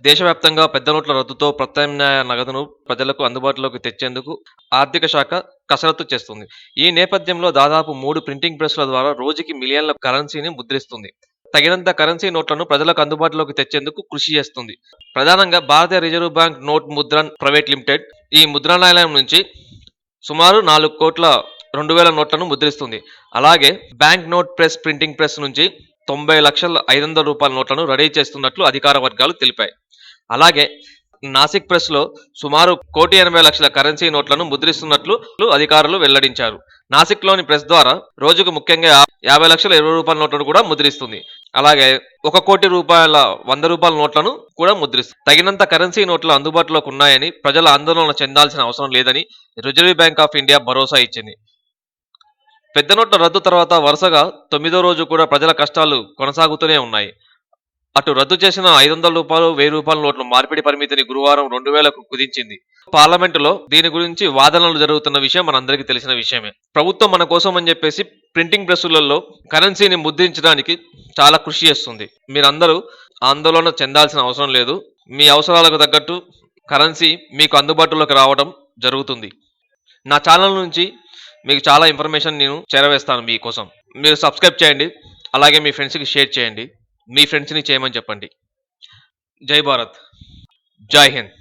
దేశవ్యాప్తంగా పెద్ద నోట్ల రద్దుతో ప్రత్యామ్నాయ నగదును ప్రజలకు అందుబాటులోకి తెచ్చేందుకు ఆర్థిక శాఖ కసరత్తు చేస్తుంది. ఈ నేపథ్యంలో దాదాపు 3 ప్రింటింగ్ ప్రెస్ల ద్వారా రోజుకి మిలియన్ల కరెన్సీని ముద్రిస్తుంది. తగినంత కరెన్సీ నోట్లను ప్రజలకు అందుబాటులోకి తెచ్చేందుకు కృషి చేస్తుంది. ప్రధానంగా Bharatiya reserve bank note Mudran private limited ఈ ముద్రణాలయం నుంచి సుమారు 4,02,00,000 నోట్లను ముద్రిస్తుంది. అలాగే bank note press printing press నుంచి 90,500,000 నోట్లను రెడీ చేస్తున్నట్లు అధికార వర్గాలు తెలిపాయి. అలాగే నాసిక్ ప్రెస్‌లో సుమారు 1,80,00,000 కరెన్సీ నోట్లను ముద్రిస్తున్నట్లు అధికారులు వెల్లడించారు. నాసిక్‌లోని ప్రెస్ ద్వారా రోజుకు ముఖ్యంగా 50,00,000 రూ. 20 నోట్లను కూడా ముద్రిస్తుంది. అలాగే రూ. 1,00,000 నోట్లను కూడా ముద్రిస్తుంది. తగినంత కరెన్సీ నోట్లు అందుబాటులోకి ఉన్నాయని, ప్రజలు ఆందోళన చెందాల్సిన అవసరం లేదని రిజర్వ్ బ్యాంక్ ఆఫ్ ఇండియా భరోసా ఇచ్చింది. పెద్ద నోట్ల రద్దు తర్వాత వరుసగా 9వ రోజు కూడా ప్రజల కష్టాలు కొనసాగుతూనే ఉన్నాయి. అటు రద్దు చేసిన రూ. 500, రూ. 1,000 నోట్ల మార్పిడి పరిమితిని గురువారం 2,000కు కుదించింది. పార్లమెంటులో దీని గురించి వాదనలు జరుగుతున్న విషయం మనందరికీ తెలిసిన విషయమే. ప్రభుత్వం మన కోసం అని చెప్పేసి ప్రింటింగ్ ప్రెస్సులలో కరెన్సీని ముద్రించడానికి చాలా కృషి చేస్తుంది. మీరందరూ ఆందోళన చెందాల్సిన అవసరం లేదు. మీ అవసరాలకు తగ్గట్టు కరెన్సీ మీకు అందుబాటులోకి రావడం జరుగుతుంది. నా ఛానల్ నుంచి మీకు చాలా ఇన్ఫర్మేషన్ నేను చేరవేస్తాను మీకోసం. మీరు సబ్స్క్రైబ్ చేయండి. అలాగే మీ ఫ్రెండ్స్‌కి షేర్ చేయండి. మీ ఫ్రెండ్స్‌ని చేయమని చెప్పండి. జై భారత్! జై హింద్!